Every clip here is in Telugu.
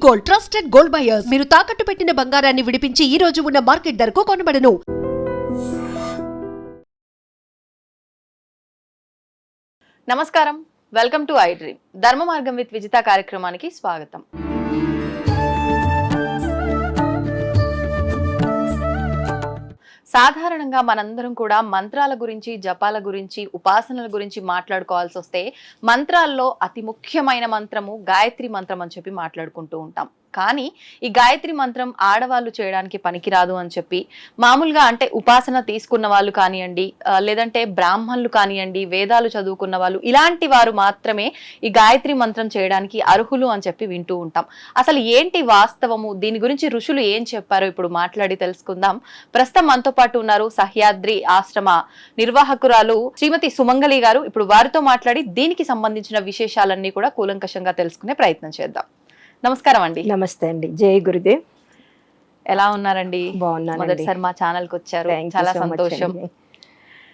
Gold, trusted gold buyers. మీరు తాకట్టు పెట్టిన బంగారాన్ని విడిపించి ఈ రోజు ఉన్న మార్కెట్ ధరకు కొనబడను. నమస్కారం, వెల్కమ్ టు ఐ డ్రీమ్. ధర్మ మార్గం విత్ విజిత కార్యక్రమానికి స్వాగతం. సాధారణంగా మనందరం కూడా మంత్రాల గురించి, జపాల గురించి, ఉపాసనల గురించి మాట్లాడుకోవాల్సి వస్తే మంత్రాల్లో అతి ముఖ్యమైన మంత్రము గాయత్రి మంత్రం అని చెప్పి మాట్లాడుకుంటూ ఉంటాం. కానీ ఈ గాయత్రి మంత్రం ఆడవాళ్ళు చేయడానికి పనికిరాదు అని చెప్పి మామూలుగా అంటే ఉపాసన తీసుకున్న వాళ్ళు కానివ్వండి, లేదంటే బ్రాహ్మణులు కానివ్వండి, వేదాలు చదువుకున్న వాళ్ళు, ఇలాంటి వారు మాత్రమే ఈ గాయత్రి మంత్రం చేయడానికి అర్హులు అని చెప్పి వింటూ ఉంటాం. అసలు ఏంటి వాస్తవము, దీని గురించి ఋషులు ఏం చెప్పారో ఇప్పుడు మాట్లాడి తెలుసుకుందాం. ప్రస్తుతం మనతో పాటు ఉన్నారు సహ్యాద్రి ఆశ్రమ నిర్వాహకురాలు శ్రీమతి సుమంగళి గారు. ఇప్పుడు వారితో మాట్లాడి దీనికి సంబంధించిన విశేషాలన్నీ కూడా కూలంకషంగా తెలుసుకునే ప్రయత్నం చేద్దాం. నమస్కారం అండి. నమస్తే అండి. జై గురుదేవ్. ఎలా ఉన్నారండి? బాగున్నాను. మొదటిసారి మా ఛానల్ కి వచ్చారు, చాలా సంతోషం.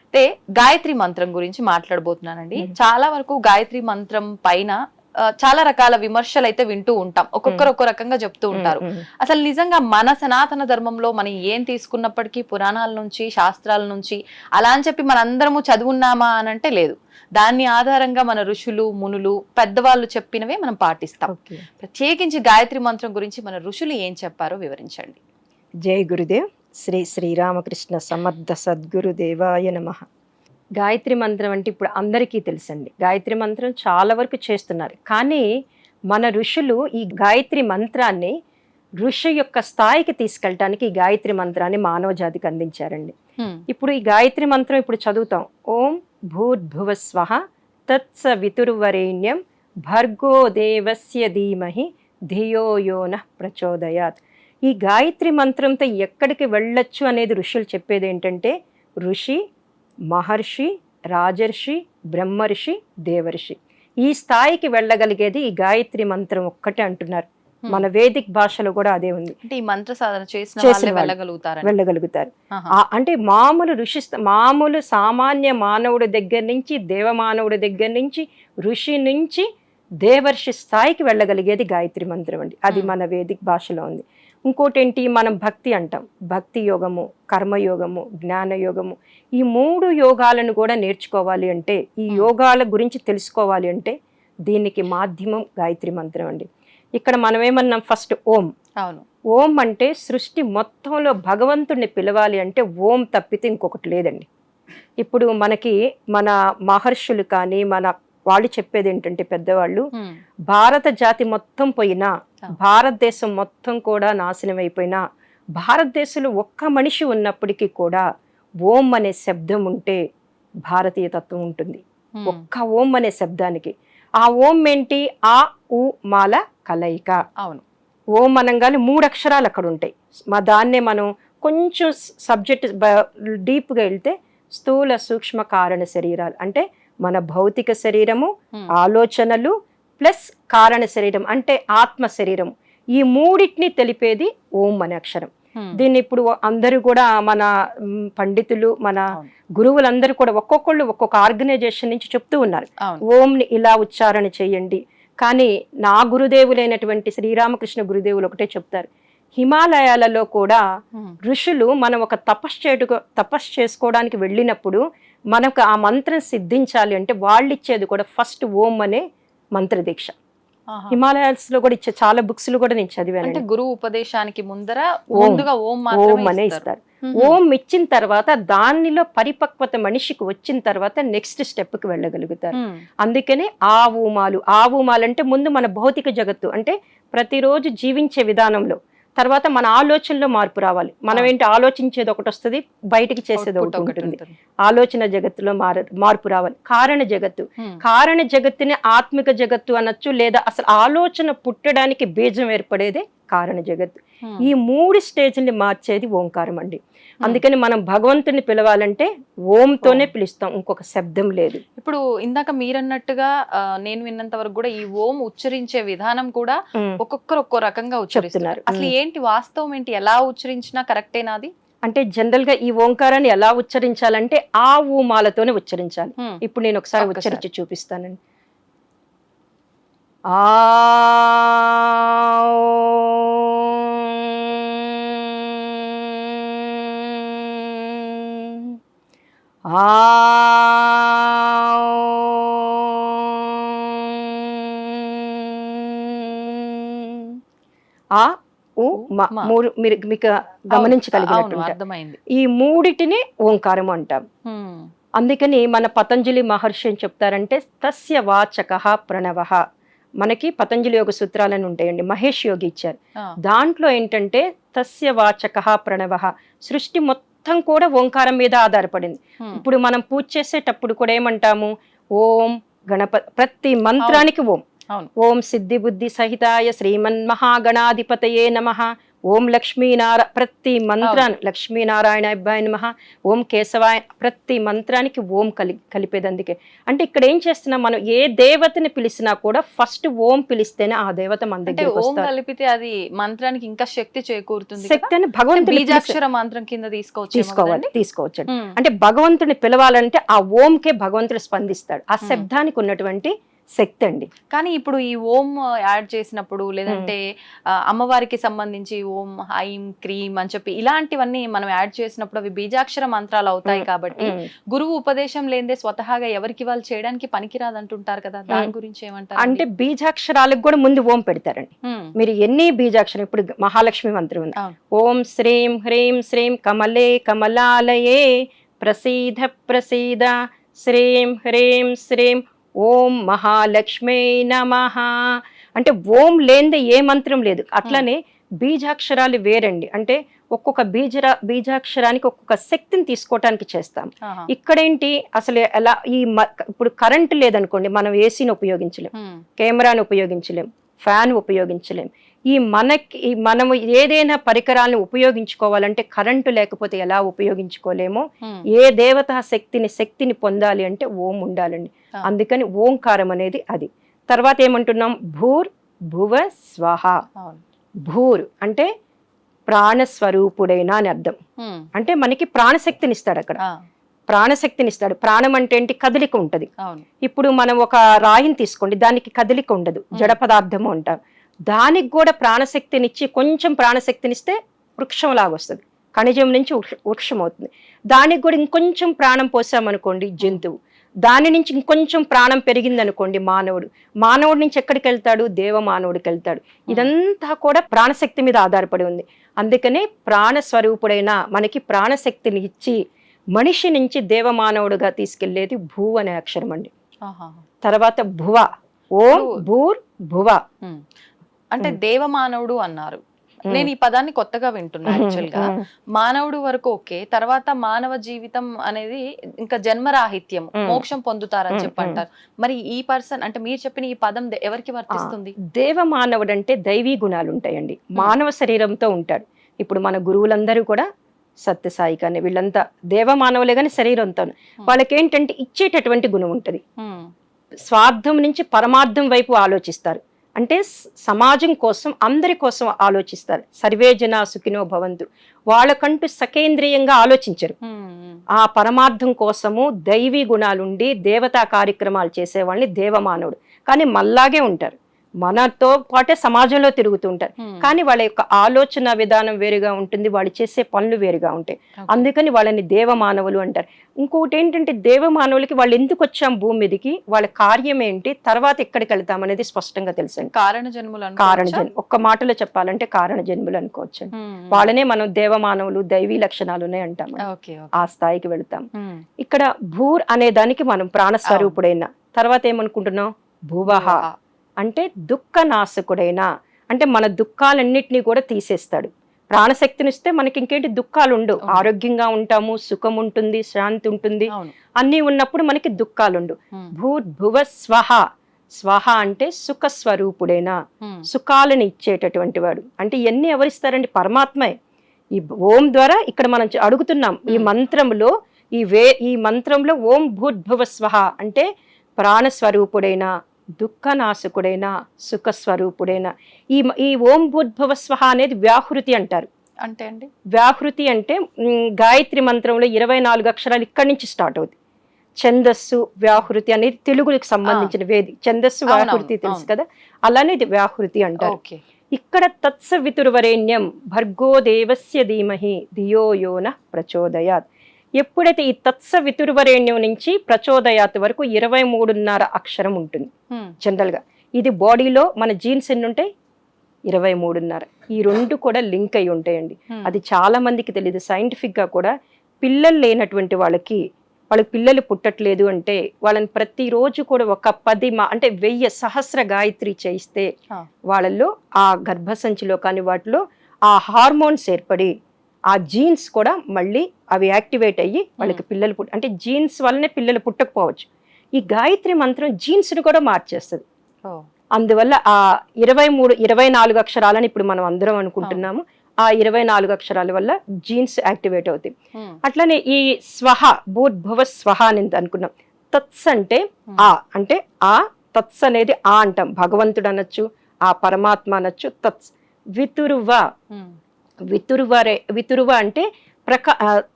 అయితే గాయత్రి మంత్రం గురించి మాట్లాడబోతున్నానండి. చాలా వరకు గాయత్రి మంత్రం పైన చాలా రకాల విమర్శలు అయితే వింటూ ఉంటాం. ఒక్కొక్కరు ఒక్కో రకంగా చెప్తూ ఉంటారు. అసలు నిజంగా మన సనాతన ధర్మంలో మనం ఏం తీసుకున్నప్పటికీ పురాణాల నుంచి, శాస్త్రాల నుంచి అలా అని చెప్పి మనందరము చదువున్నామా అని అంటే లేదు. దాన్ని ఆధారంగా మన ఋషులు, మునులు, పెద్దవాళ్ళు చెప్పినవే మనం పాటిస్తాం. ప్రత్యేకించి గాయత్రి మంత్రం గురించి మన ఋషులు ఏం చెప్పారో వివరించండి. జై గురుదేవ్. శ్రీ శ్రీరామకృష్ణ సమర్థ సద్గురుదేవాయ నమః. గాయత్రి మంత్రం అంటే ఇప్పుడు అందరికీ తెలుసండి. గాయత్రి మంత్రం చాలా వరకు చేస్తున్నారు. కానీ మన ఋషులు ఈ గాయత్రి మంత్రాన్ని ఋషి యొక్క స్థాయికి తీసుకెళ్ళటానికి ఈ గాయత్రి మంత్రాన్ని మానవ జాతికి అందించారండి. ఇప్పుడు ఈ గాయత్రి మంత్రం ఇప్పుడు చదువుతాం. ఓం భూర్భువస్వః తత్సవితుర్వరేణ్యం భర్గో దేవస్య ధీమహి ధియో యో నః ప్రచోదయాత్. ఈ గాయత్రి మంత్రంతో ఎక్కడికి వెళ్ళొచ్చు అనేది ఋషులు చెప్పేది ఏంటంటే, ఋషి, మహర్షి, రాజర్షి, బ్రహ్మర్షి, దేవర్షి, ఈ స్థాయికి వెళ్ళగలిగేది ఈ గాయత్రి మంత్రం ఒక్కటే అంటున్నారు. మన వేదిక్ భాషలో కూడా అదే ఉంది. అంటే ఈ మంత్ర సాధన చేసిన వెళ్ళగలుగుతారు. అంటే మామూలు సామాన్య మానవుడి దగ్గర నుంచి, దేవమానవుడి దగ్గర నుంచి, ఋషి నుంచి దేవర్షి స్థాయికి వెళ్ళగలిగేది గాయత్రి మంత్రం అండి. అది మన వేదిక్ భాషలో ఉంది. ఇంకోటి ఏంటి, మనం భక్తి అంటాం. భక్తి యోగము, కర్మయోగము, జ్ఞానయోగము, ఈ 3 యోగాలను కూడా నేర్చుకోవాలి అంటే, ఈ యోగాల గురించి తెలుసుకోవాలి అంటే దీనికి మాధ్యమం గాయత్రి మంత్రం అండి. ఇక్కడ మనం ఏమన్నాం, ఫస్ట్ ఓం. అవును. ఓం అంటే సృష్టి మొత్తంలో భగవంతుడిని పిలవాలి అంటే ఓం తప్పితే ఇంకొకటి లేదండి. ఇప్పుడు మనకి మన మహర్షులు కానీ మన వాళ్ళు చెప్పేది ఏంటంటే, పెద్దవాళ్ళు, భారత జాతి మొత్తం పోయినా, భారతదేశం మొత్తం కూడా నాశనం అయిపోయినా, భారతదేశంలో ఒక్క మనిషి ఉన్నప్పటికీ కూడా ఓం అనే శబ్దం ఉంటే భారతీయ తత్వం ఉంటుంది. ఒక్క ఓం అనే శబ్దానికి. ఆ ఓం ఏంటి, ఆ ఉ మాల కలయిక. అవును. ఓం అనగానే 3 అక్షరాలు అక్కడ ఉంటాయి. దాన్నే మనం కొంచెం సబ్జెక్ట్ డీప్గా వెళ్తే స్థూల సూక్ష్మ కారణ శరీరాలు అంటే మన భౌతిక శరీరము, ఆలోచనలు ప్లస్ కారణ శరీరం అంటే ఆత్మ శరీరం, ఈ 3టిని తెలిపేది ఓం అనే అక్షరం. దీన్ని ఇప్పుడు అందరూ కూడా మన పండితులు, మన గురువులందరూ కూడా ఒక్కొక్కళ్ళు ఒక్కొక్క ఆర్గనైజేషన్ నుంచి చెప్తూ ఉన్నారు, ఓంని ఇలా ఉచ్చారణ చేయండి. కానీ నా గురుదేవులైనటువంటి శ్రీరామకృష్ణ గురుదేవులు ఒకటే చెప్తారు, హిమాలయాలలో కూడా ఋషులు మనం ఒక తపస్సు చేసుకోవడానికి వెళ్ళినప్పుడు మనకు ఆ మంత్రం సిద్ధించాలి అంటే వాళ్ళు ఇచ్చేది కూడా ఫస్ట్ ఓం అనే మంత్ర దీక్ష. హిమాలయాస్ లో కూడా ఇచ్చే చాలా బుక్స్ కూడా నేను చదివాను. గురువు ఉపదేశానికి ముందర ఓం అనే ఇస్తారు. ఓం ఇచ్చిన తర్వాత దానిలో పరిపక్వత మనిషికి వచ్చిన తర్వాత నెక్స్ట్ స్టెప్ కి వెళ్ళగలుగుతారు. అందుకనే ఆవుమాలు అంటే ముందు మన భౌతిక జగత్తు అంటే ప్రతిరోజు జీవించే విధానంలో, తర్వాత మన ఆలోచనలో మార్పు రావాలి. మనం ఏంటి, ఆలోచించేది ఒకటి వస్తుంది, బయటికి చేసేది ఒకటి ఉంటుంది. ఆలోచన జగత్తులో మార్పు రావాలి. కారణ జగత్తుని ఆత్మిక జగత్తు అనొచ్చు, లేదా అసలు ఆలోచన పుట్టడానికి బీజం ఏర్పడేదే కారణ జగత్తు. ఈ 3 స్టేజ్ని మార్చేది ఓంకారం అండి. అందుకని మనం భగవంతుని పిలవాలంటే ఓంతోనే పిలుస్తాం, ఇంకొక శబ్దం లేదు. ఇప్పుడు ఇందాక మీరన్నట్టుగా నేను విన్నంత వరకు కూడా ఈ ఓం ఉచ్చరించే విధానం కూడా ఒక్కొక్కరు ఒక్కో రకంగా ఉచ్చరిస్తున్నారు. అసలు ఏంటి వాస్తవం ఏంటి, ఎలా ఉచ్చరించినా కరెక్టేనాది? అంటే జనరల్ గా ఈ ఓంకారాన్ని ఎలా ఉచ్చరించాలంటే ఆ ఊమాలతోనే ఉచ్చరించాలి. ఇప్పుడు నేను ఒకసారి ఉచ్చరించి చూపిస్తానండి. ఆ ఆ ఆ ఉ మ మ. మూడు మీరు మీకు అవును గమనించగలిగినట్టుంటారు. అర్థమైంది. ఈ మూడిటిని ఓంకారం అంటాం. హ్మ్. అందుకని మన పతంజలి మహర్షి ఏం చెప్తారంటే తస్య వాచకః ప్రణవః. మనకి పతంజలి యోగ సూత్రాలని ఉంటాయండి, మహేష్ యోగి ఇచ్చారు. ఆ. దాంట్లో ఏంటంటే తస్య వాచకః ప్రణవః, సృష్టి మొత్తం కూడా ఓంకారం మీద ఆధారపడింది. హ్మ్. ఇప్పుడు మనం పూజ చేసేటప్పుడు కూడా ఏమంటాము, ఓం ప్రతి మంత్రానికి ఓం. అవును. ఓం సిద్ధి బుద్ధి సహితాయ శ్రీమన్ మహాగణాధిపతయే నమః, ఓం ప్రతి మంత్రాన్ని లక్ష్మీనారాయణాభ్యాయ నమః, ఓం కేశవాయ, ప్రతి మంత్రానికి ఓం కలిపేది. అందుకే అంటే ఇక్కడ ఏం చేస్తున్నాం, మనం ఏ దేవతని పిలిచినా కూడా ఫస్ట్ ఓం పిలిస్తేనే ఆ దేవత మన అంటే దగ్గరికి ఓం వస్తారు. కలిపితే అది మంత్రానికి ఇంకా శక్తి చేకూరుతుంది కదా? శక్తి అని భగవంతుని బీజాక్షర మంత్రం కింద తీసుకోవచ్చండి. అంటే భగవంతుని పిలవాలంటే ఆ ఓంకే భగవంతుడు స్పందిస్తాడు. ఆ శబ్దానికి ఉన్నటువంటి శక్తి అండి. కానీ ఇప్పుడు ఈ ఓం యాడ్ చేసినప్పుడు లేదంటే అమ్మవారికి సంబంధించి ఓం ఐం క్రీం అని చెప్పి ఇలాంటివన్నీ మనం యాడ్ చేసినప్పుడు అవి బీజాక్షర మంత్రాలు అవుతాయి కాబట్టి గురువు ఉపదేశం లేదే స్వతహాగా ఎవరికి వాళ్ళు చేయడానికి పనికిరాదు అంటుంటారు కదా, దాని గురించి ఏమంటారు? అంటే బీజాక్షరాలకు కూడా ముందు ఓం పెడతారండి. మీరు ఎన్ని బీజాక్షరం, ఇప్పుడు మహాలక్ష్మి మంత్రం ఉంది, ఓం శ్రీం హ్రీం శ్రీం కమలే కమలాలయే ప్రసీద ప్రసీద శ్రీం హ్రీం శ్రీం ఓం మహాలక్ష్మీ నమః. అంటే ఓం లేనిదే ఏ మంత్రం లేదు. అట్లనే బీజాక్షరాలు వేరండి. అంటే ఒక్కొక్క బీజాక్షరానికి ఒక్కొక్క శక్తిని తీసుకోవటానికి చేస్తాం. ఇక్కడేంటి అసలు ఎలా ఇప్పుడు కరెంట్ లేదనుకోండి, మనం ఏసీని ఉపయోగించలేం, కెమెరాని ఉపయోగించలేం, ఫ్యాన్ ఉపయోగించలేం. మనము ఏదైనా పరికరాలను ఉపయోగించుకోవాలంటే కరెంటు లేకపోతే ఎలా ఉపయోగించుకోలేమో, ఏ దేవతా శక్తిని పొందాలి అంటే ఓం ఉండాలండి. అందుకని ఓంకారం అనేది అది. తర్వాత ఏమంటున్నాం, భూర్ భువ స్వహ. భూర్ అంటే ప్రాణస్వరూపుడైన అని అర్థం. అంటే మనకి ప్రాణశక్తిని ఇస్తాడు. అక్కడ ప్రాణశక్తిని ఇస్తాడు. ప్రాణం అంటే ఏంటి, కదలిక ఉంటది. ఇప్పుడు మనం ఒక రాయిని తీసుకోండి, దానికి కదలిక ఉండదు, జడ పదార్థము అంటారు. దానికి కూడా ప్రాణశక్తినిచ్చి కొంచెం ప్రాణశక్తినిస్తే వృక్షం లాగా వస్తుంది, ఖనిజం నుంచి వృక్షం అవుతుంది. దానికి కూడా ఇంకొంచెం ప్రాణం పోసామనుకోండి జంతువు, దాని నుంచి ఇంకొంచెం ప్రాణం పెరిగింది అనుకోండి మానవుడి నుంచి ఎక్కడికి వెళ్తాడు, దేవమానవుడికి వెళ్తాడు. ఇదంతా కూడా ప్రాణశక్తి మీద ఆధారపడి ఉంది. అందుకనే ప్రాణస్వరూపుడైన మనకి ప్రాణశక్తిని ఇచ్చి మనిషి నుంచి దేవమానవుడుగా తీసుకెళ్లేది భూ అనే అక్షరం అండి. తర్వాత భువ, ఓం భూర్ భువ. అంటే దేవమానవుడు అన్నారు. నేను ఈ పదాన్ని కొత్తగా వింటున్నా. యాక్చువల్ గా మానవుడు వరకు ఓకే, తర్వాత మానవ జీవితం అనేది ఇంకా జన్మరాహిత్యం, మోక్షం పొందుతారని చెప్పి అంటారు. మరి ఈ పర్సన్ అంటే మీరు చెప్పిన ఈ పదం ఎవరికి వర్తిస్తుంది? దేవమానవుడు అంటే దైవీ గుణాలు ఉంటాయండి, మానవ శరీరంతో ఉంటాడు. ఇప్పుడు మన గురువులందరూ కూడా సత్యసాయి కానీ వీళ్ళంతా దేవమానవులే కానీ శరీరంతో, వాళ్ళకేంటంటే ఇచ్చేటటువంటి గుణం ఉంటుంది. స్వార్థం నుంచి పరమార్థం వైపు ఆలోచిస్తారు. అంటే సమాజం కోసం, అందరి కోసం ఆలోచిస్తారు. సర్వే జనా సుఖినో భవంతు. వాళ్ళకంటూ సకేంద్రియంగా ఆలోచించరు. ఆ పరమార్థం కోసము దైవీ గుణాలుండి దేవతా కార్యక్రమాలు చేసేవాళ్ళని దేవమానవుడు. కానీ మళ్ళాగే ఉంటారు, మనతో పాటే సమాజంలో తిరుగుతూ ఉంటారు. కానీ వాళ్ళ యొక్క ఆలోచన విధానం వేరుగా ఉంటుంది, వాళ్ళు చేసే పనులు వేరుగా ఉంటాయి. అందుకని వాళ్ళని దేవమానవులు అంటారు. ఇంకొకటి ఏంటంటే దేవమానవులకి వాళ్ళు ఎందుకు వచ్చాం భూమి మీదకి, వాళ్ళ కార్యం ఏంటి, తర్వాత ఎక్కడికి వెళ్తాం అనేది స్పష్టంగా తెలుసండి. కారణ జన్మ, ఒక్క మాటలో చెప్పాలంటే కారణ జన్ములు అనుకోవచ్చండి. వాళ్ళనే మనం దేవమానవులు, దైవీ లక్షణాలు ఉన్నాయి అంటాం, ఆ స్థాయికి వెళ్తాం. ఇక్కడ భూర్ అనే దానికి మనం ప్రాణస్వరూపుడైన, తర్వాత ఏమనుకుంటున్నాం, భువః అంటే దుఃఖనాశకుడైన, అంటే మన దుఃఖాలన్నిటినీ కూడా తీసేస్తాడు. ప్రాణశక్తినిస్తే మనకి ఇంకేంటి దుఃఖాలు ఉండవు, ఆరోగ్యంగా ఉంటాము, సుఖం ఉంటుంది, శాంతి ఉంటుంది. అన్నీ ఉన్నప్పుడు మనకి దుఃఖాలు ఉండవు. భూర్భువ స్వహ. స్వహ అంటే సుఖ స్వరూపుడైన, సుఖాలను ఇచ్చేటటువంటి వాడు. అంటే ఇవన్నీ ఎవరిస్తారండి, పరమాత్మే. ఈ ఓం ద్వారా ఇక్కడ మనం అడుగుతున్నాం ఈ మంత్రంలో, ఈ మంత్రంలో ఓం భూర్భువ స్వహ అంటే ప్రాణస్వరూపుడైన, దుఃఖనాశకుడైన, సుఖస్వరూపుడైన. ఈ ఓం భూర్భువ స్వహ అనేది వ్యాహృతి అంటారు. అంటే అండి వ్యాహృతి అంటే గాయత్రి మంత్రంలో 24 అక్షరాలు ఇక్కడి నుంచి స్టార్ట్ అవుతాయి. ఛందస్సు వ్యాహృతి అనేది తెలుగుకి సంబంధించిన వేది. ఛందస్సు వ్యాహృతి తెలుసు కదా, అలానే ఇది వ్యాహృతి అంటారు. ఇక్కడ తత్సవితుర్వరేణ్యం భర్గో దేవస్య ధీమహి ధియో యో నః ప్రచోదయాత్. ఎప్పుడైతే ఈ తత్స వితుర్వరేణ్యం నుంచి ప్రచోదయాత్ వరకు 23.5 అక్షరం ఉంటుంది జనరల్ గా. ఇది బాడీలో మన జీన్స్ ఎన్ని ఉంటాయి? 23.5. ఈ రెండు కూడా లింక్ అయి ఉంటాయండి. అది చాలా మందికి తెలియదు. సైంటిఫిక్ గా కూడా పిల్లలు లేనటువంటి వాళ్ళకి పిల్లలు పుట్టట్లేదు అంటే వాళ్ళని ప్రతిరోజు కూడా ఒక 10 అంటే 1000 సహస్ర గాయత్రి చేయిస్తే వాళ్ళల్లో ఆ గర్భసంచిలో కానీ వాటిలో ఆ హార్మోన్స్ ఏర్పడి ఆ జీన్స్ కూడా మళ్ళీ అవి యాక్టివేట్ అయ్యి వాళ్ళకి పిల్లలు అంటే జీన్స్ వల్లనే పిల్లలు పుట్టకపోవచ్చు. ఈ గాయత్రి మంత్రం జీన్స్ ని కూడా మార్చేస్తుంది. అందువల్ల ఆ 24 అక్షరాలని ఇప్పుడు మనం అందరం అనుకుంటున్నాము. ఆ 24 అక్షరాల వల్ల జీన్స్ యాక్టివేట్ అవుతాయి. అట్లనే ఈ స్వహ భూర్భువ స్వహ అని అనుకున్నాం. తత్స్ అంటే ఆ అంటే ఆ తత్స్ అనేది ఆ అంటాం. భగవంతుడు అనొచ్చు, ఆ పరమాత్మ అనొచ్చు. తత్స్ వితురువ వితురువ అంటే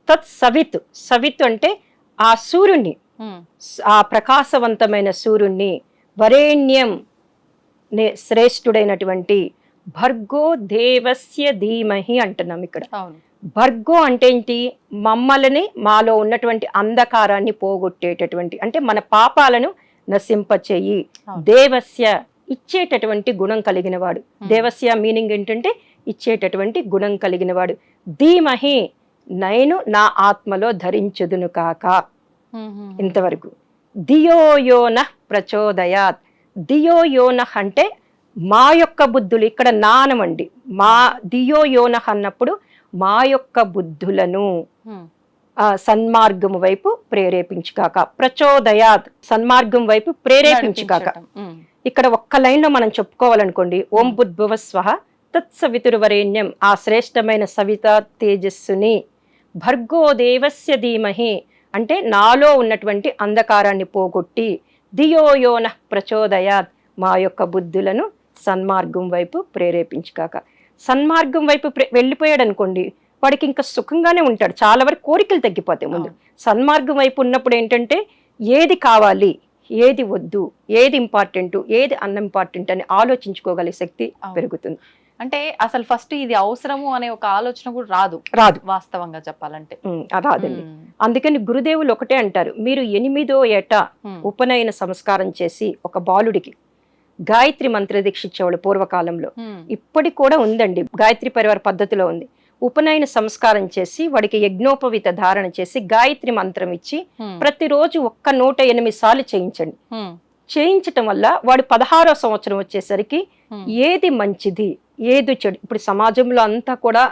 తత్ సవిత్ సవిత్ అంటే ఆ సూర్యుణ్ణి, ఆ ప్రకాశవంతమైన సూర్యుణ్ణి, వరేణ్యం శ్రేష్ఠుడైనటువంటి భర్గో దేవస్య ధీమహి అంటున్నాం ఇక్కడ. భర్గో అంటే ఏంటి? మమ్మల్ని మాలో ఉన్నటువంటి అంధకారాన్ని పోగొట్టేటటువంటి అంటే మన పాపాలను నశింపచేయి. దేవస్య ఇచ్చేటటువంటి గుణం కలిగిన వాడు. దేవస్య మీనింగ్ ఏంటంటే ఇచ్చేటటువంటి గుణం కలిగిన వాడు. ధీమహి నేను నా ఆత్మలో ధరించుదును కాక. ఇంతవరకు ధియోయోన ప్రచోదయాత్. ధియోయోన అంటే మా యొక్క బుద్ధులు, ఇక్కడ నానమండి. మా ధియోయోన అన్నప్పుడు మా యొక్క బుద్ధులను సన్మార్గం వైపు ప్రేరేపించుకాక. ప్రచోదయాత్ సన్మార్గం వైపు ప్రేరేపించుకాక. ఇక్కడ ఒక్క లైన్ లో మనం చెప్పుకోవాలనుకోండి, ఓం బుద్భువ స్వహ తత్సవితుర్వరేణ్యం, ఆ శ్రేష్టమైన సవిత తేజస్సుని, భర్గో దేవస్య ధీమహి అంటే నాలో ఉన్నటువంటి అంధకారాన్ని పోగొట్టి, ధియోయోన ప్రచోదయాత్ మా యొక్క బుద్ధులను సన్మార్గం వైపు ప్రేరేపించుకాక. సన్మార్గం వైపు వెళ్ళిపోయాడు అనుకోండి, వాడికి ఇంకా సుఖంగానే ఉంటాడు. చాలా వరకు కోరికలు తగ్గిపోతాయి ముందు. సన్మార్గం వైపు ఉన్నప్పుడు ఏంటంటే ఏది కావాలి, ఏది వద్దు, ఏది ఇంపార్టెంట్, ఏది అన్ఇంపార్టెంట్ అని ఆలోచించుకోగలిగే శక్తి పెరుగుతుంది. అంటే అసలు ఫస్ట్ ఇది అవసరము అనే ఒక ఆలోచన కూడా రాదు వాస్తవంగా చెప్పాలంటే. రాదండి. అందుకని గురుదేవులు ఒకటే అంటారు, మీరు 8వ ఏట ఉపనయన సంస్కారం చేసి ఒక బాలుడికి గాయత్రి మంత్ర దీక్ష ఇచ్చేవాళ్ళు పూర్వకాలంలో. ఇప్పటికి కూడా ఉందండి, గాయత్రి పరివార పద్ధతిలో ఉంది. ఉపనయన సంస్కారం చేసి వాడికి యజ్ఞోపవిత ధారణ చేసి గాయత్రి మంత్రం ఇచ్చి ప్రతిరోజు 108 సార్లు చేయించండి. చేయించటం వల్ల వాడు 16వ సంవత్సరం వచ్చేసరికి ఏది మంచిది ఏది చెడు, ఇప్పుడు సమాజంలో అంతా కూడా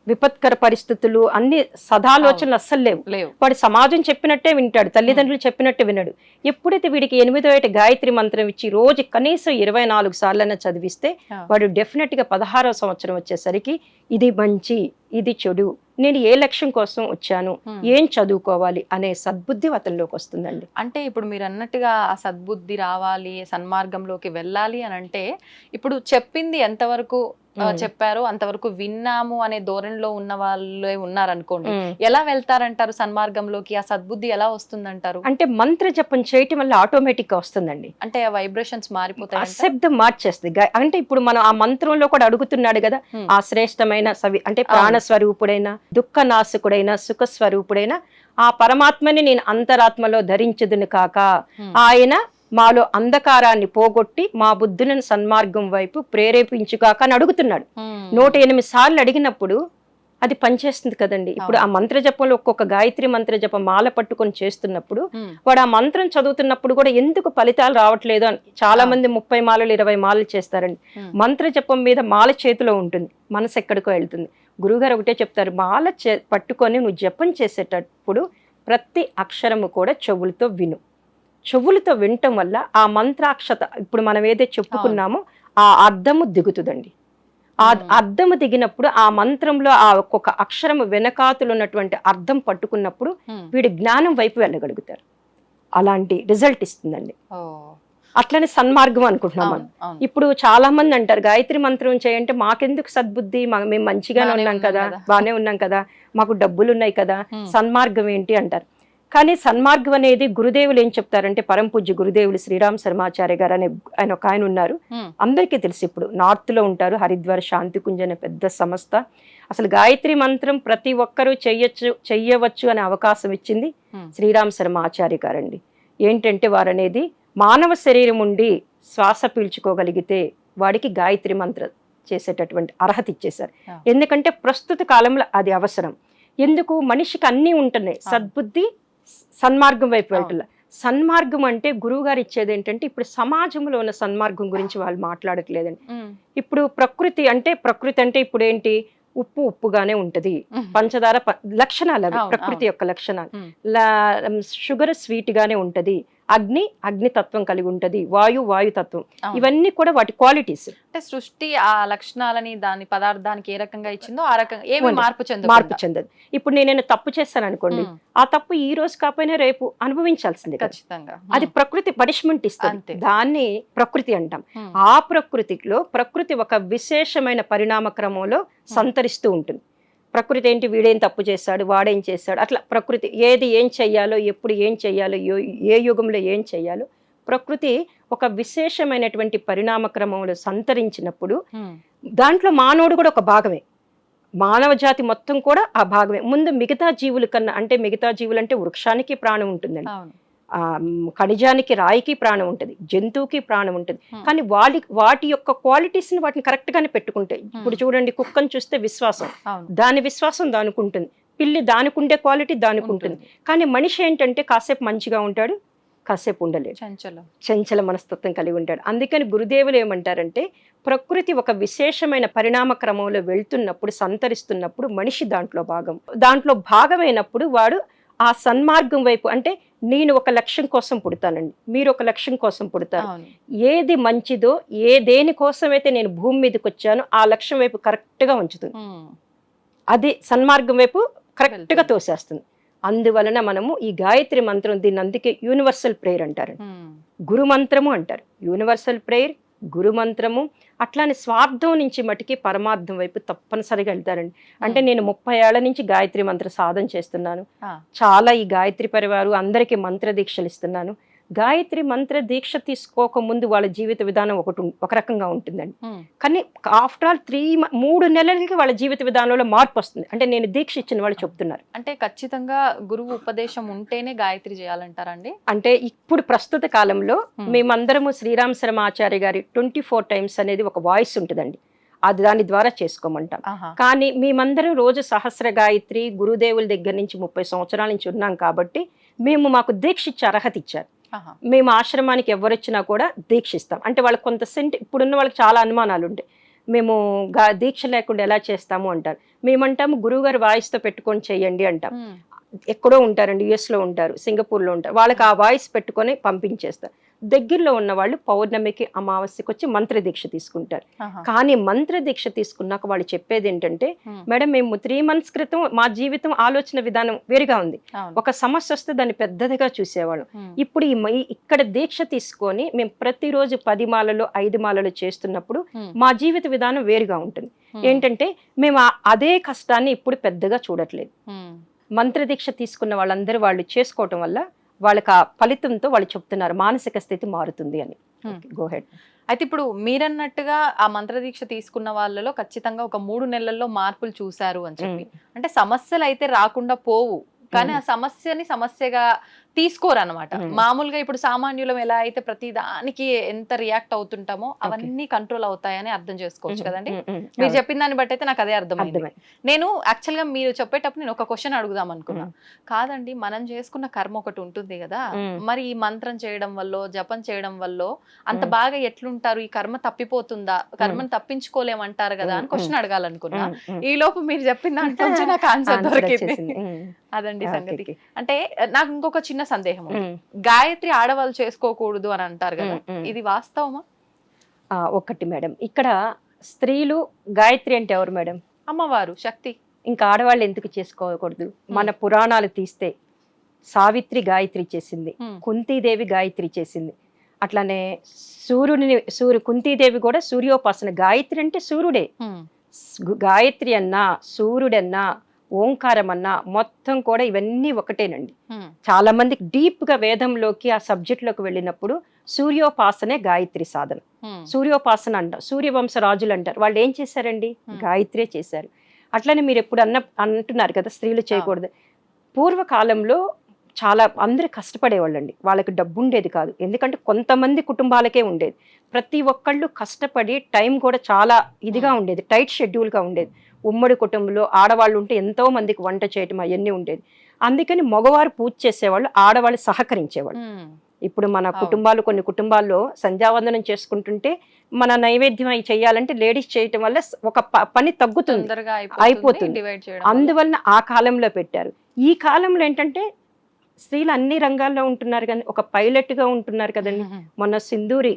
విపత్కర పరిస్థితులు, అన్ని సదాలోచనలు అస్సలు లేవు. వాడు సమాజం చెప్పినట్టే వింటాడు, తల్లిదండ్రులు చెప్పినట్టే వినడు. ఎప్పుడైతే వీడికి 8వ ఏట గాయత్రి మంత్రం ఇచ్చి రోజు కనీసం 24 సార్లైనా చదివిస్తే వాడు డెఫినెట్ గా 16వ సంవత్సరం వచ్చేసరికి ఇది మంచి ఇది చెడు, నేను ఏ లక్ష్యం కోసం వచ్చాను, ఏం చదువుకోవాలి అనే సద్బుద్ధి అతనిలోకి వస్తుందండి. అంటే ఇప్పుడు మీరు అన్నట్టుగా ఆ సద్బుద్ధి రావాలి, సన్మార్గంలోకి వెళ్ళాలి అని అంటే ఇప్పుడు చెప్పింది ఎంతవరకు చెప్పారు అంతవరకు విన్నాము అనే ధోరణిలో ఉన్న వాళ్ళే ఉన్నారనుకోండి, ఎలా వెళ్తారంటారు సన్మార్గంలోకి? ఆ సద్బుద్ధి ఎలా వస్తుందంటారు? అంటే మంత్ర జపం చేయటం వల్ల ఆటోమేటిక్ గా వస్తుందండి. అంటే వైబ్రేషన్స్ మారిపోతాయి, శబ్దం మార్చేస్తుంది. అంటే ఇప్పుడు మనం ఆ మంత్రంలో కూడా అడుగుతున్నాడు కదా, ఆ శ్రేష్టమైన అంటే ప్రాణస్వరూపుడైన, దుఃఖ నాశకుడైన, సుఖ స్వరూపుడైన ఆ పరమాత్మని నేను అంతరాత్మలో ధరించదును కాక, ఆయన మాలో అంధకారాన్ని పోగొట్టి మా బుద్ధులను సన్మార్గం వైపు ప్రేరేపించుగాక అని అడుగుతున్నాడు. 108 సార్లు అడిగినప్పుడు అది పనిచేస్తుంది కదండి. ఇప్పుడు ఆ మంత్ర జపంలో ఒక్కొక్క గాయత్రి మంత్ర జపం మాల పట్టుకొని చేస్తున్నప్పుడు వాడు ఆ మంత్రం చదువుతున్నప్పుడు కూడా ఎందుకు ఫలితాలు రావట్లేదు అని చాలా మంది 30 మాలలు 20 మాలలు చేస్తారండి. మంత్ర జపం మీద మాల చేతిలో ఉంటుంది, మనసు ఎక్కడికో వెళ్తుంది. గురువుగారు ఒకటే చెప్తారు, మాల పట్టుకొని నువ్వు జపం చేసేటప్పుడు ప్రతి అక్షరము కూడా చెవులతో విను. చెవులతో వినటం వల్ల ఆ మంత్రాక్షత ఇప్పుడు మనం ఏదైతే చెప్పుకున్నామో ఆ అర్థము దిగుతుందండి. ఆ అర్థము దిగినప్పుడు ఆ మంత్రంలో ఆ ఒక్కొక్క అక్షరము వెనకాతులు ఉన్నటువంటి అర్థం పట్టుకున్నప్పుడు వీడి జ్ఞానం వైపు వెళ్ళగలుగుతారు. అలాంటి రిజల్ట్ ఇస్తుందండి. అట్లనే సన్మార్గం అనుకుంటున్నాం మనం. ఇప్పుడు చాలా మంది అంటారు గాయత్రి మంత్రం చేయంటే మాకెందుకు సద్బుద్ధి, మేము మంచిగానే ఉన్నాం కదా, బాగానే ఉన్నాం కదా, మాకు డబ్బులు ఉన్నాయి కదా, సన్మార్గం ఏంటి అంటారు. కానీ సన్మార్గం అనేది గురుదేవులు ఏం చెప్తారంటే, పరమ పూజ్య గురుదేవులు శ్రీరామ్ శర్మాచార్య గారు అనే ఆయన ఒక ఆయన ఉన్నారు. అందరికీ తెలుసు, ఇప్పుడు నార్త్ లో ఉంటారు, హరిద్వార్ శాంతికుంజ్ అనే పెద్ద సంస్థ. అసలు గాయత్రి మంత్రం ప్రతి ఒక్కరూ చెయ్యవచ్చు అనే అవకాశం ఇచ్చింది శ్రీరామ్ శర్మాచార్య గారండి. ఏంటంటే వారు అనేది మానవ శరీరం ఉండి శ్వాస పీల్చుకోగలిగితే వాడికి గాయత్రి మంత్రం చేసేటటువంటి అర్హత ఇచ్చేశారు. ఎందుకంటే ప్రస్తుత కాలంలో అది అవసరం. ఎందుకు, మనిషికి అన్నీ ఉంటున్నాయి, సద్బుద్ధి సన్మార్గం వైపు వెళ్తున్నా. సన్మార్గం అంటే గురువు గారు ఇచ్చేది ఏంటంటే, ఇప్పుడు సమాజంలో ఉన్న సన్మార్గం గురించి వాళ్ళు మాట్లాడట్లేదండి. ఇప్పుడు ప్రకృతి అంటే ఇప్పుడు ఏంటి, ఉప్పు ఉప్పుగానే ఉంటది, పంచదార లక్షణాలు అవి ప్రకృతి యొక్క లక్షణాలు. షుగర్ స్వీట్ గానే ఉంటది, అగ్ని అగ్నితత్వం కలిగి ఉంటది, వాయుతత్వం, ఇవన్నీ కూడా వాటి క్వాలిటీస్. అంటే సృష్టి ఆ లక్షణాలని దాని పదార్థానికి ఏ రకంగా ఇచ్చిందో ఆ రకంగా ఏమి మార్పు చెందదు. ఇప్పుడు నేను తప్పు చేస్తాను అనుకోండి, ఆ తప్పు ఈ రోజు కాకపోయినా రేపు అనుభవించాల్సిందే ఖచ్చితంగా. అది ప్రకృతి పనిష్మెంట్ ఇస్తుంది, దాన్ని ప్రకృతి అంటాం. ఆ ప్రకృతి ఒక విశేషమైన పరిణామ క్రమంలో సంతరిస్తూ ఉంటుంది. ప్రకృతి ఏంటి, వీడేం తప్పు చేశాడు, వాడేం చేశాడు, అట్లా ప్రకృతి ఏది ఏం చెయ్యాలో, ఎప్పుడు ఏం చెయ్యాలో, ఏ యుగంలో ఏం చెయ్యాలో ప్రకృతి ఒక విశేషమైనటువంటి పరిణామ క్రమంలో సంతరించినప్పుడు దాంట్లో మానవుడు కూడా ఒక భాగమే, మానవ జాతి మొత్తం కూడా ఆ భాగమే. ముందు మిగతా జీవుల కన్నా, అంటే మిగతా జీవులు అంటే వృక్షానికి ప్రాణం ఉంటుందండి, ఖనిజానికి రాయికి ప్రాణం ఉంటుంది, జంతువుకి ప్రాణం ఉంటుంది. కానీ వాటి యొక్క క్వాలిటీస్ ని వాటిని కరెక్ట్ గానే పెట్టుకుంటాయి. ఇప్పుడు చూడండి, కుక్కను చూస్తే విశ్వాసం, దాని విశ్వాసం దానికి ఉంటుంది, పిల్లి దానికి ఉండే క్వాలిటీ దానికి ఉంటుంది. కానీ మనిషి ఏంటంటే కాసేపు మంచిగా ఉంటాడు, కాసేపు ఉండలేడు, చంచల మనస్తత్వం కలిగి ఉంటాడు. అందుకని గురుదేవులు ఏమంటారంటే, ప్రకృతి ఒక విశేషమైన పరిణామ క్రమంలో వెళ్తున్నప్పుడు, సంతరిస్తున్నప్పుడు మనిషి దాంట్లో భాగమైనప్పుడు వాడు ఆ సన్మార్గం వైపు, అంటే నేను ఒక లక్ష్యం కోసం పుడతానండి, మీరు ఒక లక్ష్యం కోసం పుడతారు, ఏది మంచిదో దేని కోసమైతే నేను భూమి మీదకి వచ్చానో ఆ లక్ష్యం వైపు కరెక్ట్ గా ఉంచుతుంది, అది సన్మార్గం వైపు కరెక్ట్ గా తోసేస్తుంది. అందువలన మనము ఈ గాయత్రి మంత్రం, దీన్ని అందుకే యూనివర్సల్ ప్రేయర్ అంటారు, గురు మంత్రము అంటారు. యూనివర్సల్ ప్రేయర్, గురు మంత్రము, అట్లానే స్వార్థం నుంచి మటుకి పరమార్థం వైపు తప్పనిసరిగా వెళ్తారండి. అంటే నేను 30 ఏళ్ల నుంచి గాయత్రి మంత్ర సాధన చేస్తున్నాను, చాలా ఈ గాయత్రి పరివారు అందరికీ మంత్ర దీక్షలు ఇస్తున్నాను. గాయత్రి మంత్ర దీక్ష తీసుకోక ముందు వాళ్ళ జీవిత విధానం ఒక రకంగా ఉంటుందండి. కానీ ఆఫ్టర్ ఆల్ 3 నెలలకి వాళ్ళ జీవిత విధానంలో మార్పు వస్తుంది. అంటే నేను దీక్ష ఇచ్చిన వాళ్ళు చెప్తున్నారు. అంటే ఖచ్చితంగా గురువు ఉపదేశం ఉంటేనే గాయత్రి చేయాలంటారండి? అంటే ఇప్పుడు ప్రస్తుత కాలంలో మేమందరము శ్రీరామ్ శర్మాచార్య గారి 24 టైమ్స్ అనేది ఒక వాయిస్ ఉంటుందండి, అది దాని ద్వారా చేసుకోమంటాం. కానీ మేమందరం రోజు సహస్ర గాయత్రి గురుదేవుల దగ్గర నుంచి 30 సంవత్సరాల నుంచి ఉన్నాం కాబట్టి మాకు దీక్ష ఇచ్చే అర్హత ఇచ్చారు. మేము ఆశ్రమానికి ఎవరొచ్చినా కూడా దీక్షిస్తాం. అంటే వాళ్ళకి కొంత ఇప్పుడున్న వాళ్ళకి చాలా అనుమానాలు ఉంటాయి, మేము దీక్ష లేకుండా ఎలా చేస్తాము అంటారు. మేమంటాము గురువుగారు వాయిస్తో పెట్టుకొని చెయ్యండి అంటాం. ఎక్కడో ఉంటారండి, యుఎస్లో ఉంటారు, సింగపూర్లో ఉంటారు, వాళ్ళకి ఆ వాయిస్ పెట్టుకొని పంపించేస్తారు. దగ్గరలో ఉన్న వాళ్ళు పౌర్ణమికి అమావాస్యకి వచ్చి మంత్ర దీక్ష తీసుకుంటారు. కానీ మంత్ర దీక్ష తీసుకున్నాక వాళ్ళు చెప్పేది ఏంటంటే, మేడం మేము 3 months క్రితం మా జీవితం ఆలోచన విధానం వేరుగా ఉంది, ఒక సమస్య వస్తే దాన్ని పెద్దదిగా చూసేవాళ్ళం. ఇప్పుడు ఇక్కడ దీక్ష తీసుకొని మేము ప్రతిరోజు 10 మాలలు 5 మాలలు చేస్తున్నప్పుడు మా జీవిత విధానం వేరుగా ఉంటుంది. ఏంటంటే మేము అదే కష్టాన్ని ఇప్పుడు పెద్దగా చూడట్లేదు. మంత్ర దీక్ష తీసుకున్న వాళ్ళందరూ వాళ్ళు చేసుకోవటం వల్ల వాళ్ళకి ఆ ఫలితంతో వాళ్ళు చెప్తున్నారు మానసిక స్థితి మారుతుంది అని. Go head. అయితే ఇప్పుడు మీరన్నట్టుగా ఆ మంత్రదీక్ష తీసుకున్న వాళ్ళలో ఖచ్చితంగా ఒక 3 నెలల్లో మార్పులు చూశారు అని చెప్పి, అంటే సమస్యలు అయితే రాకుండా పోవు, కానీ ఆ సమస్యని సమస్యగా తీసుకోరన్నమాట. మామూలుగా ఇప్పుడు సామాన్యులం ఎలా అయితే ప్రతి దానికి ఎంత రియాక్ట్ అవుతుంటామో అవన్నీ కంట్రోల్ అవుతాయని అర్థం చేసుకోవచ్చు కదండి. మీరు చెప్పిన దాన్ని బట్టి అయితే నాకు అదే అర్థమైంది. నేను యాక్చువల్ గా మీరు చెప్పేటప్పుడు నేను ఒక క్వశ్చన్ అడుగుదాం అనుకున్నా. కాదండి, మనం చేసుకున్న కర్మ ఒకటి ఉంటుంది కదా, మరి ఈ మంత్రం చేయడం వల్ల జపం చేయడం వల్ల అంత బాగా ఎట్లుంటారు, ఈ కర్మ తప్పిపోతుందా, కర్మను తప్పించుకోలేమంటారు కదా అని క్వశ్చన్ అడగాలనుకున్నా. ఈ లోపు మీరు చెప్పిన దాంట్లో నాకు ఆన్సర్ దొరికింది. అదండి సంగతి. అంటే నాకు ఇంకొక చిన్న సందేహం, గాయత్రి ఆడవాళ్ళు చేసుకోకూడదు అని అంటారు కదా, ఇది వాస్తవమా? ఒకటి మేడం, ఇక్కడ స్త్రీలు గాయత్రి అంటే ఎవరు మేడం? అమ్మవారు, శక్తి. ఇంకా ఆడవాళ్ళు ఎందుకు చేసుకోకూడదు? మన పురాణాలు తీస్తే సావిత్రి గాయత్రి చేసింది, కుంతీదేవి గాయత్రి చేసింది, అట్లానే కుంతీదేవి కూడా సూర్యోపాసన. గాయత్రి అంటే సూర్యుడే, గాయత్రి అన్నా సూర్యుడన్నా ఓంకారం అన్నా మొత్తం కూడా ఇవన్నీ ఒకటేనండి. ఉమ్, చాలా మంది డీప్ గా వేదంలోకి ఆ సబ్జెక్ట్ లోకి వెళ్ళినప్పుడు సూర్యోపాసనే గాయత్రి సాధన. ఉమ్, సూర్యోపాసన అంటారు, సూర్యవంశ రాజులు అంటారు. వాళ్ళు ఏం చేశారండి? గాయత్రే చేశారు. అట్లనే మీరు ఎప్పుడు అంటున్నారు కదా స్త్రీలు చేయకూడదు. పూర్వకాలంలో చాలా అందరూ కష్టపడేవాళ్ళండి. వాళ్ళకి డబ్బు ఉండేది కాదు, ఎందుకంటే కొంతమంది కుటుంబాలకే ఉండేది. ప్రతి ఒక్కళ్ళు కష్టపడి టైం కూడా చాలా ఇదిగా ఉండేది, టైట్ షెడ్యూల్గా ఉండేది. ఉమ్మడి కుటుంబంలో ఆడవాళ్ళు ఉంటే ఎంతో మందికి వంట చేయటం అవన్నీ ఉండేది. అందుకని మగవారు పూజ చేసేవాళ్ళు, ఆడవాళ్ళు సహకరించేవాళ్ళు. ఉమ్, ఇప్పుడు మన కుటుంబాలు, కొన్ని కుటుంబాల్లో సంధ్యావందనం చేసుకుంటుంటే మన నైవేద్యం అవి చేయాలంటే లేడీస్ చేయటం వల్ల ఒక పని తగ్గుతుంది, తొందరగా అయిపోతుంది. డివైడ్ చేయడం వల్ల. అందువలన ఆ కాలంలో పెట్టారు. ఈ కాలంలో ఏంటంటే స్త్రీలు అన్ని రంగాల్లో ఉంటున్నారు, కానీ ఒక పైలట్ గా ఉంటున్నారు కదండి. ఉమ్, మొన్న సింధూరి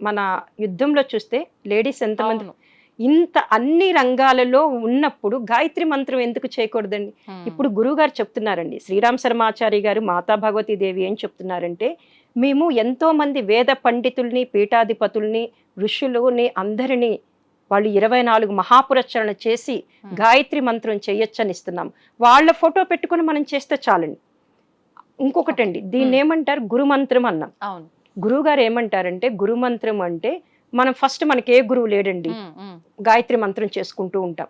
మన యుద్ధంలో చూస్తే లేడీస్ ఎంతమంది అవును. ఇంత అన్ని రంగాలలో ఉన్నప్పుడు గాయత్రి మంత్రం ఎందుకు చేయకూడదండి? ఉమ్, ఇప్పుడు గురువు గారు చెప్తున్నారండి, శ్రీరామ్ శర్మాచారి గారు, మాతా భగవతి దేవి ఏం చెప్తున్నారంటే, మేము ఎంతో మంది వేద పండితుల్ని, పీఠాధిపతుల్ని, ఋషులని అందరినీ వాళ్ళు 24 మహాపురచరణ చేసి గాయత్రి మంత్రం చేయొచ్చని ఇస్తున్నాం. వాళ్ళ ఫోటో పెట్టుకుని మనం చేస్తే చాలండి. ఇంకొకటండి, దీన్ని ఏమంటారు? గురుమంత్రం అన్నాం. అవును. గురువు గారు ఏమంటారంటే, గురుమంత్రం అంటే మనం ఫస్ట్ మనకి ఏ గురువు లేడండి, ఉమ్, ఉమ్, గాయత్రి మంత్రం చేసుకుంటూ ఉంటాం.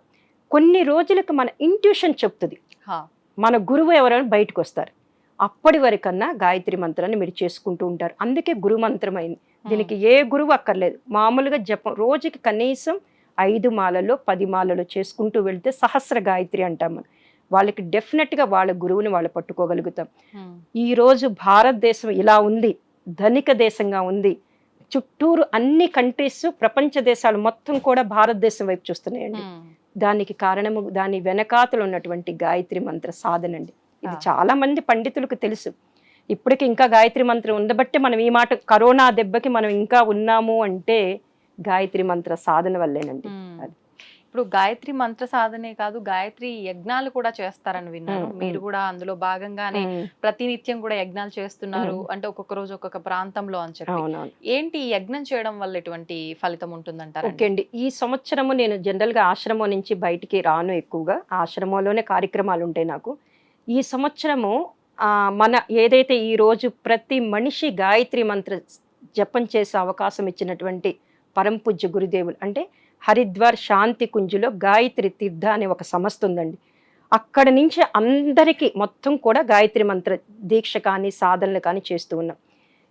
కొన్ని రోజులకు మన ఇంట్యూషన్ చెప్తుంది హా, మన గురువు ఎవరైనా బయటకు వస్తారు. అప్పటి వరకన్నా గాయత్రి మంత్రాన్ని మీరు చేసుకుంటూ ఉంటారు. అందుకే గురు మంత్రం అయింది. దీనికి ఏ గురువు అక్కర్లేదు. మామూలుగా జపం రోజుకి కనీసం 5 మాలలో 10 మాలలో చేసుకుంటూ వెళ్తే సహస్ర గాయత్రి అంటాం మనం. వాళ్ళకి డెఫినెట్గా వాళ్ళ గురువుని వాళ్ళు పట్టుకోగలుగుతాం. ఉమ్, ఈ రోజు భారతదేశం ఇలా ఉంది, ధనిక దేశంగా ఉంది. చుట్టూరు అన్ని కంట్రీస్, ప్రపంచ దేశాలు మొత్తం కూడా భారతదేశం వైపు చూస్తున్నాయండి. ఉమ్, దానికి కారణము దాని వెనకాతలు ఉన్నటువంటి గాయత్రి మంత్ర సాధన అండి. ఇది చాలా మంది పండితులకు తెలుసు. ఇప్పటికి ఇంకా గాయత్రి మంత్రం ఉండబట్టే మనం ఈ మాట, కరోనా దెబ్బకి మనం ఇంకా ఉన్నాము అంటే గాయత్రి మంత్ర సాధన వల్లేనండి. ఉమ్. అది. ఇప్పుడు గాయత్రి మంత్ర సాధనే కాదు, గాయత్రి యజ్ఞాలు కూడా చేస్తారని విన్నాను. ఉమ్, మీరు కూడా అందులో భాగంగానే ప్రతినిత్యం కూడా యజ్ఞాలు చేస్తున్నారు. అంటే ఒక్కొక్క రోజు ఒక్కొక్క ప్రాంతంలో అని చెప్పి. అవునవును. ఏంటి ఈ యజ్ఞం చేయడం వల్ల ఎటువంటి ఫలితం ఉంటుందంటారు? ఓకే అండి. ఈ సంవత్సరము నేను జనరల్గా ఆశ్రమం నుంచి బయటికి రాను, ఎక్కువగా ఆశ్రమంలోనే కార్యక్రమాలు ఉంటాయి నాకు. ఈ సంవత్సరము మన ఏదైతే ఈ రోజు ప్రతి మనిషి గాయత్రి మంత్ర జపం చేసే అవకాశం ఇచ్చినటువంటి పరమ పూజ్య గురుదేవులు, అంటే హరిద్వార్ శాంతి కుంజులో గాయత్రి తీర్థ అనే ఒక సంస్థ ఉందండి. అక్కడ నుంచి అందరికీ మొత్తం కూడా గాయత్రి మంత్ర దీక్ష కానీ సాధనలు కానీ చేస్తూ ఉన్నాం.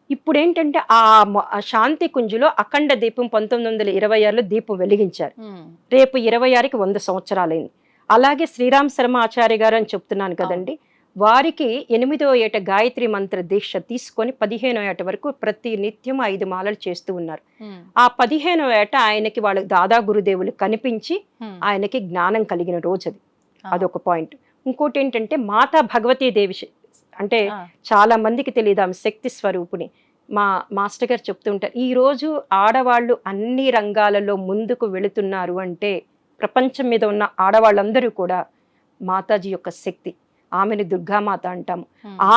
ఇప్పుడు ఏంటంటే ఆ శాంతి కుంజులో అఖండ దీపం 1926లో దీపం వెలిగించారు. రేపు 26కి 100 సంవత్సరాలైంది. అలాగే శ్రీరామ్ శర్మ ఆచార్య గారు అని చెప్తున్నాను కదండి, వారికి 8వ ఏట గాయత్రి మంత్ర దీక్ష తీసుకొని 15వ ఏట వరకు ప్రతి నిత్యం 5 మాలలు చేస్తూ ఉన్నారు. ఆ 15వ ఏట ఆయనకి వాళ్ళ దాదా గురుదేవులు కనిపించి ఆయనకి జ్ఞానం కలిగిన రోజు అది. అదొక పాయింట్. ఇంకోటి ఏంటంటే మాతా భగవతీ దేవి, అంటే చాలా మందికి తెలియదు, ఆమె శక్తి స్వరూపుని. మా మాస్టర్ గారు చెప్తుంటారు, ఈ రోజు ఆడవాళ్ళు అన్ని రంగాలలో ముందుకు వెళుతున్నారు అంటే ప్రపంచం మీద ఉన్న ఆడవాళ్ళందరూ కూడా మాతాజీ యొక్క శక్తి. ఆమెను దుర్గామాత అంటాము.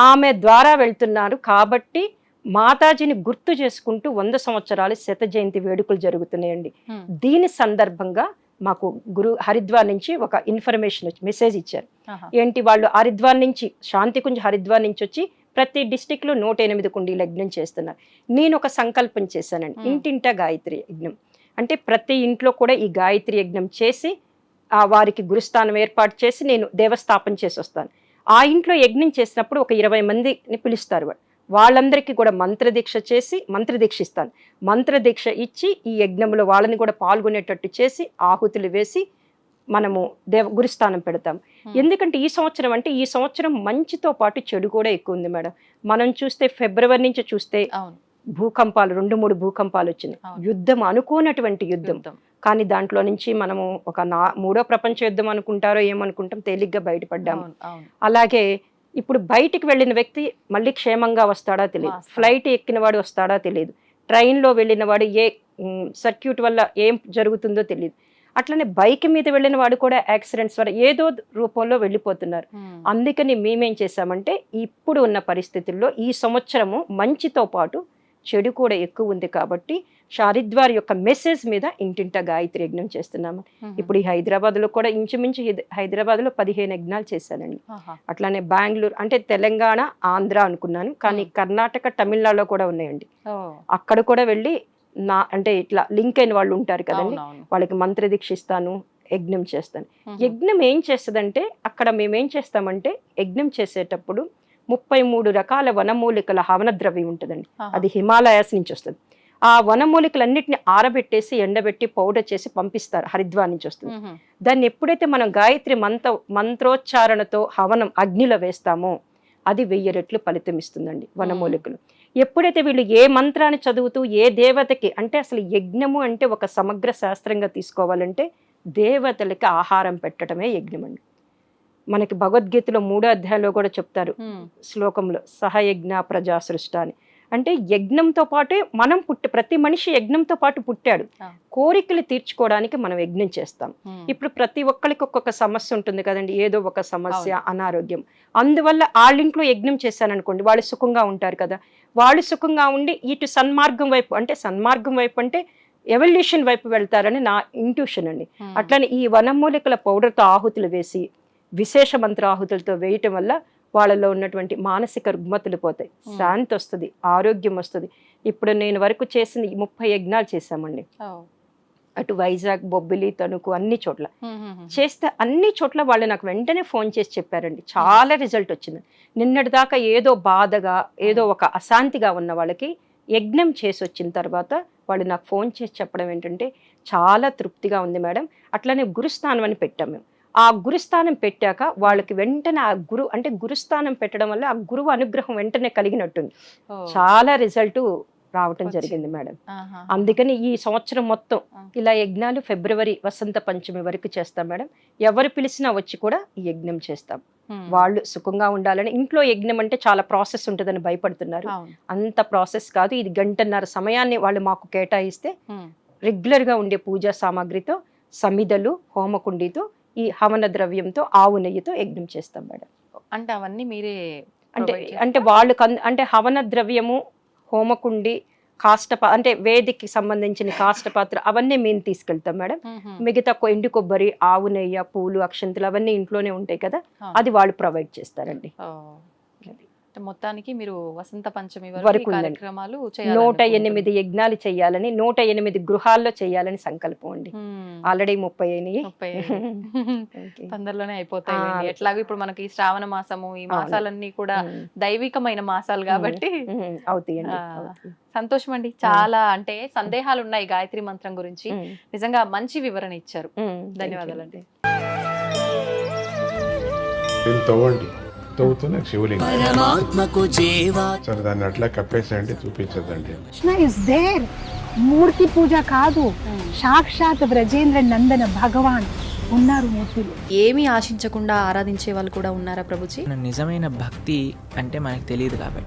ఆమె ద్వారా వెళ్తున్నారు కాబట్టి మాతాజీని గుర్తు చేసుకుంటూ 100 సంవత్సరాలు శత జయంతి వేడుకలు జరుగుతున్నాయండి. దీని సందర్భంగా మాకు హరిద్వార్ నుంచి ఒక ఇన్ఫర్మేషన్ మెసేజ్ ఇచ్చారు. ఏంటి, వాళ్ళు హరిద్వార్ నుంచి, శాంతికుంజ్ హరిద్వార్ నుంచి వచ్చి ప్రతి డిస్టిక్ లో 108 కుండీల యజ్ఞం చేస్తున్నారు. నేను ఒక సంకల్పం చేశానండి, ఇంటింటా గాయత్రి యజ్ఞం. అంటే ప్రతి ఇంట్లో కూడా ఈ గాయత్రి యజ్ఞం చేసి వారికి గురుస్థానం ఏర్పాటు చేసి నేను దేవస్థాపన చేసి వస్తాను. ఆ ఇంట్లో యజ్ఞం చేసినప్పుడు ఒక 20 మందిని పిలుస్తారు. వాళ్ళందరికీ కూడా మంత్రదీక్ష చేసి మంత్రదీక్ష ఇస్తాను. మంత్రదీక్ష ఇచ్చి ఈ యజ్ఞంలో వాళ్ళని కూడా పాల్గొనేటట్టు చేసి ఆహుతులు వేసి మనము గురుస్థానం పెడతాం. ఎందుకంటే ఈ సంవత్సరం అంటే ఈ సంవత్సరం మంచితో పాటు చెడు కూడా ఎక్కువ ఉంది మేడం. మనం చూస్తే ఫిబ్రవరి నుంచి చూస్తే భూకంపాలు 2-3 భూకంపాలు వచ్చినాయి. యుద్ధం, అనుకోనటువంటి యుద్ధం. కానీ దాంట్లో నుంచి మనము ఒక 3వ ప్రపంచ యుద్ధం అనుకుంటారో ఏమనుకుంటాం, తేలిగ్గా బయటపడ్డాము. అలాగే ఇప్పుడు బయటికి వెళ్ళిన వ్యక్తి మళ్ళీ క్షేమంగా వస్తాడా తెలియదు, ఫ్లైట్ ఎక్కిన వాడు వస్తాడా తెలియదు, ట్రైన్లో వెళ్ళిన వాడు ఏ సర్క్యూట్ వల్ల ఏం జరుగుతుందో తెలియదు. అట్లనే బైక్ మీద వెళ్ళిన వాడు కూడా యాక్సిడెంట్స్ వల్ల ఏదో రూపంలో వెళ్ళిపోతున్నారు. అందుకని మేమేం చేశామంటే, ఇప్పుడు ఉన్న పరిస్థితుల్లో ఈ సంవత్సరము మంచితో పాటు చెడు కూడా ఎక్కువ ఉంది కాబట్టి హరిద్వార్ యొక్క మెసేజ్ మీద ఇంటింటా గాయత్రి యజ్ఞం చేస్తున్నాము. ఇప్పుడు ఈ హైదరాబాద్లో కూడా ఇంచుమించు హైదరాబాద్లో 15 యజ్ఞాలు చేశానండి. అట్లానే బెంగళూరు అంటే తెలంగాణ, ఆంధ్ర అనుకున్నాను, కానీ కర్ణాటక, తమిళనాడులో కూడా ఉన్నాయండి. అక్కడ కూడా వెళ్ళి అంటే ఇట్లా లింక్ అయిన వాళ్ళు ఉంటారు కదండి, వాళ్ళకి మంత్రదీక్ష ఇస్తాను, యజ్ఞం చేస్తాను. యజ్ఞం ఏం చేస్తుందంటే అక్కడ మేమేం చేస్తామంటే యజ్ఞం చేసేటప్పుడు 33 రకాల వనమూలికల హవన ద్రవ్యం ఉంటుందండి. అది హిమాలయాస్ నుంచి వస్తుంది. ఆ వనమూలికలన్నిటిని ఆరబెట్టేసి ఎండబెట్టి పౌడర్ చేసి పంపిస్తారు, హరిద్వార్ నుంచి వస్తుంది. దాన్ని ఎప్పుడైతే మనం గాయత్రి మంత్రోచ్చారణతో హవనం అగ్నిలో వేస్తామో అది 1000 రెట్లు ఫలితం ఇస్తుందండి వనమూలికలు. ఎప్పుడైతే వీళ్ళు ఏ మంత్రాన్ని చదువుతూ ఏ దేవతకి, అంటే అసలు యజ్ఞము అంటే ఒక సమగ్ర శాస్త్రంగా తీసుకోవాలంటే దేవతలకి ఆహారం పెట్టడమే యజ్ఞం అండి. మనకి భగవద్గీతలో 3వ అధ్యాయంలో కూడా చెప్తారు శ్లోకంలో, సహయజ్ఞ ప్రజా సృష్ట అని. అంటే యజ్ఞంతో పాటే మనం ప్రతి మనిషి యజ్ఞంతో పాటు పుట్టాడు. కోరికలు తీర్చుకోవడానికి మనం యజ్ఞం చేస్తాం. ఇప్పుడు ప్రతి ఒక్కరికి ఒక్కొక్క సమస్య ఉంటుంది కదండి, ఏదో ఒక సమస్య, అనారోగ్యం. అందువల్ల వాళ్ళింట్లో యజ్ఞం చేశాననుకోండి, వాళ్ళు సుఖంగా ఉంటారు కదా. వాళ్ళు సుఖంగా ఉండి ఇటు సన్మార్గం వైపు, అంటే సన్మార్గం వైపు అంటే ఎవల్యూషన్ వైపు వెళ్తారని నా ఇంట్యూషన్ అండి. అట్లనే ఈ వనమూలికల పౌడర్తో ఆహుతులు వేసి విశేష మంత్ర ఆహుతులతో వేయటం వల్ల వాళ్ళలో ఉన్నటువంటి మానసిక రుగ్మతులు పోతాయి, శాంతి వస్తుంది, ఆరోగ్యం వస్తుంది. ఇప్పుడు నేను వరకు చేసింది 30 యజ్ఞాలు చేశామండి. అటు వైజాగ్, బొబ్బిలి, తణుకు అన్ని చోట్ల చేస్తే అన్ని చోట్ల వాళ్ళు నాకు వెంటనే ఫోన్ చేసి చెప్పారండి, చాలా రిజల్ట్ వచ్చింది. నిన్నటి దాకా ఏదో బాధగా, ఏదో ఒక అశాంతిగా ఉన్న వాళ్ళకి యజ్ఞం చేసి వచ్చిన తర్వాత వాళ్ళు నాకు ఫోన్ చేసి చెప్పడం ఏంటంటే, చాలా తృప్తిగా ఉంది మేడం. అట్లనే గురుస్థానం అని పెట్టాం మేము. ఆ గురుస్థానం పెట్టాక వాళ్ళకి వెంటనే ఆ గురుస్థానం పెట్టడం వల్ల ఆ గురువు అనుగ్రహం వెంటనే కలిగినట్టుంది. చాలా రిజల్ట్ రావటం జరిగింది మేడం. అందుకని ఈ సంవత్సరం మొత్తం ఇలా యజ్ఞాలు ఫిబ్రవరి వసంత పంచమి వరకు చేస్తాం మేడం. ఎవరు పిలిచినా వచ్చి కూడా ఈ యజ్ఞం చేస్తాం. వాళ్ళు సుఖంగా ఉండాలని. ఇంట్లో యజ్ఞం అంటే చాలా ప్రాసెస్ ఉంటుందని భయపడుతున్నారు. అంత ప్రాసెస్ కాదు. ఇది 1.5 గంటల సమయాన్ని వాళ్ళు మాకు కేటాయిస్తే రెగ్యులర్ గా ఉండే పూజా సామాగ్రితో, సమిదలు, హోమకుండితో, ఈ హవన ద్రవ్యంతో, ఆవు నెయ్యితో యజ్ఞం చేస్తాం మేడం. అంటే అవన్నీ మీరే అంటే వాళ్ళు అంటే హవన ద్రవ్యము, హోమకుండి, అంటే వేదికి సంబంధించిన కాష్టపాత్ర అవన్నీ మేము తీసుకెళ్తాం మేడం. మిగతా ఎండు కొబ్బరి, ఆవు నెయ్యి, పూలు, అక్షంతలు అవన్నీ ఇంట్లోనే ఉంటాయి కదా, అది వాళ్ళు ప్రొవైడ్ చేస్తారండి. మొత్తానికి మీరు వసంత పంచమి వరకు కార్యక్రమాలు 108 యజ్ఞాలు చేయాలని, 108 గృహాల్లో చేయాలని సంకల్పం అండి. ఆల్రెడీ 30 అయినాయి, తొందరలోనే అయిపోతాయి. ఎట్లాగో ఇప్పుడు మనకి శ్రావణ మాసము, ఈ మాసాలన్నీ కూడా దైవికమైన మాసాలు కాబట్టి అవుతాయండి. సంతోషం అండి. చాలా అంటే సందేహాలు ఉన్నాయి గాయత్రి మంత్రం గురించి. నిజంగా మంచి వివరణ ఇచ్చారు. ధన్యవాదాలండి. సరే దాన్ని అట్లా కప్పేసేయండి, చూపించదండి. Krishna is there. మూర్తి పూజ కాదు, సాక్షాత్ బ్రజేంద్ర నందన భగవాన్ ఉన్నారు మూర్తిలో. ఏమీ ఆశించకుండా ఆరాధించే వాళ్ళు కూడా ఉన్నారా ప్రభుజీ? నిజమైన భక్తి అంటే మనకు తెలియదు కాబట్టి